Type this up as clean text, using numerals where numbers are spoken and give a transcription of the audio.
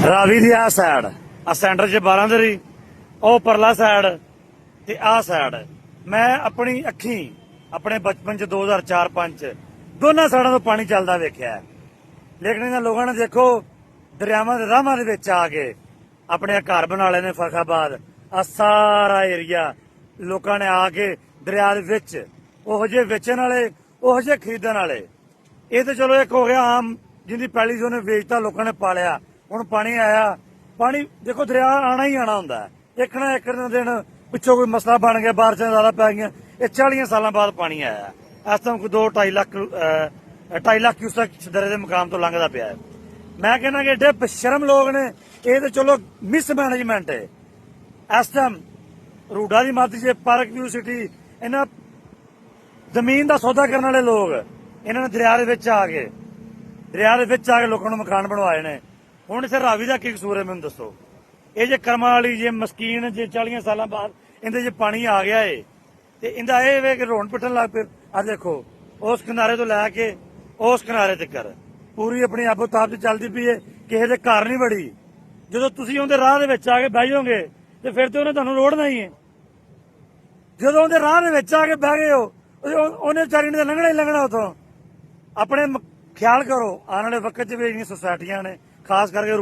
ਰਾਵੀ ਦੀ ਆ ਸਾਈਡ ਆ ਸੈਂਟਰ 'ਚ 12 ਉਹ ਪਰਲਾ ਸਾਈਡ ਤੇ ਆ ਸਾਈਡ ਮੈਂ ਆਪਣੀ ਅੱਖੀ ਆਪਣੇ ਬਚਪਨ 'ਚ 2004-5 ਦੋਨਾਂ ਸਾਈਡਾਂ ਤੋਂ ਪਾਣੀ ਚੱਲਦਾ ਵੇਖਿਆ। ਲੇਕਿਨ ਇਹਨਾਂ ਲੋਕਾਂ ਨੇ ਦੇਖੋ ਦਰਿਆਵਾਂ ਦੇ ਰਾਹਾਂ ਦੇ ਵਿੱਚ ਆ ਕੇ ਆਪਣੇ ਘਰ ਬਣਾ ਲਏ ਨੇ। ਫਰਖਾਬਾਦ ਆ ਸਾਰਾ ਏਰੀਆ ਲੋਕਾਂ ਨੇ ਆ ਕੇ ਦਰਿਆ ਦੇ ਵਿੱਚ ਉਹੋ ਜਿਹੇ ਵੇਚਣ ਵਾਲੇ ਉਹੋ ਜਿਹੇ ਖਰੀਦਣ ਵਾਲੇ। ਇਹ ਤਾਂ ਚਲੋ ਇੱਕ ਹੋ ਗਿਆ ਆਮ ਜਿਹਦੀ ਪੈਲੀ ਸੀ ਉਹਨੇ ਵੇਚਤਾ, ਲੋਕਾਂ ਨੇ ਪਾਲਿਆ। ਹੁਣ ਪਾਣੀ ਆਇਆ, ਪਾਣੀ ਦੇਖੋ ਦਰਿਆ ਆਣਾ ਹੀ ਆਣਾ ਹੁੰਦਾ। ਇੱਕ ਨਾ ਇੱਕ ਦਿਨ ਪਿੱਛੋਂ ਕੋਈ ਮਸਲਾ ਬਣ ਗਿਆ, ਬਾਰਿਸ਼ਾਂ ਜ਼ਿਆਦਾ ਪੈ ਗਈਆਂ, ਇਹ 40 ਸਾਲਾਂ ਬਾਅਦ ਪਾਣੀ ਆਇਆ। ਇਸ ਟਾਈਮ ਕੋਈ 2-2.5 ਲੱਖ ਕਿਊਸੈਕ ਦਰਿਆ ਦੇ ਮੁਕਾਮ ਤੋਂ ਲੰਘਦਾ ਪਿਆ। ਮੈਂ ਕਹਿੰਦਾ ਕਿ ਏਡੇ ਬੇਸ਼ਰਮ ਲੋਕ ਨੇ। ਇਹ ਤਾਂ ਚਲੋ ਮਿਸਮੈਨੇਜਮੈਂਟ ਹੈ। ਇਸ ਟਾਈਮ ਰੂਡਾ ਦੀ ਮੱਧ 'ਚ ਪਾਰਕ ਵਿਊ ਸਿਟੀ, ਇਹਨਾਂ ਜ਼ਮੀਨ ਦਾ ਸੌਦਾ ਕਰਨ ਵਾਲੇ ਲੋਕ ਇਹਨਾਂ ਨੇ ਦਰਿਆ ਦੇ ਵਿੱਚ ਆ ਕੇ ਲੋਕਾਂ ਨੂੰ ਮਕਾਨ ਬਣਵਾਏ ਨੇ। ਹੁਣ ਇੱਥੇ ਰਾਵੀ ਦਾ ਕੀ ਕਸੂਰ ਹੈ ਮੈਨੂੰ ਦੱਸੋ? ਇਹ ਜੇ ਕਰਮਾਂ ਵਾਲੀ ਜੇ ਮਸਕੀਨ ਜੇ 40 ਸਾਲਾਂ ਬਾਅਦ ਇਹਦੇ 'ਚ ਪਾਣੀ ਆ ਗਿਆ ਏ ਤੇ ਇਹਦਾ ਇਹ ਵੇ ਕਿ ਰੋਣ ਪਿੱਟਣ ਲੱਗ ਪਏ। ਆ ਦੇਖੋ ਉਸ ਕਿਨਾਰੇ ਤੋਂ ਲੈ ਕੇ ਉਸ ਕਿਨਾਰੇ ਤੱਕ ਪੂਰੀ ਆਪਣੀ ਆਬੋ ਤਾਬ 'ਚ ਚੱਲਦੀ ਪਈ ਏ। ਕਿਸੇ ਦੇ ਘਰ ਨਹੀਂ ਵੜੀ। ਜਦੋਂ ਤੁਸੀਂ ਉਹਦੇ ਰਾਹ ਦੇ ਵਿੱਚ ਆ ਕੇ ਬਹਿ ਜਾਓਗੇ ਤੇ ਫਿਰ ਤੇ ਉਹਨੇ ਤੁਹਾਨੂੰ ਰੋੜਨਾ ਹੀ ਹੈ। ਜਦੋਂ ਉਹਦੇ ਰਾਹ ਦੇ ਵਿੱਚ ਆ ਕੇ ਬਹਿ ਗਏ ਹੋ ਉਹਨੇ ਵਿਚਾਰੀ ਨੇ ਲੰਘਣਾ ਹੀ ਲੰਘਣਾ ਉਥੋਂ। ਆਪਣੇ ਖਿਆਲ ਕਰੋ ਆਉਣ ਵਾਲੇ ਵਕਤ 'ਚ ਵੀ ਜਿਹੜੀਆਂ ਸੁਸਾਇਟੀਆਂ ਨੇ ਖਾਸ ਕਰਕੇ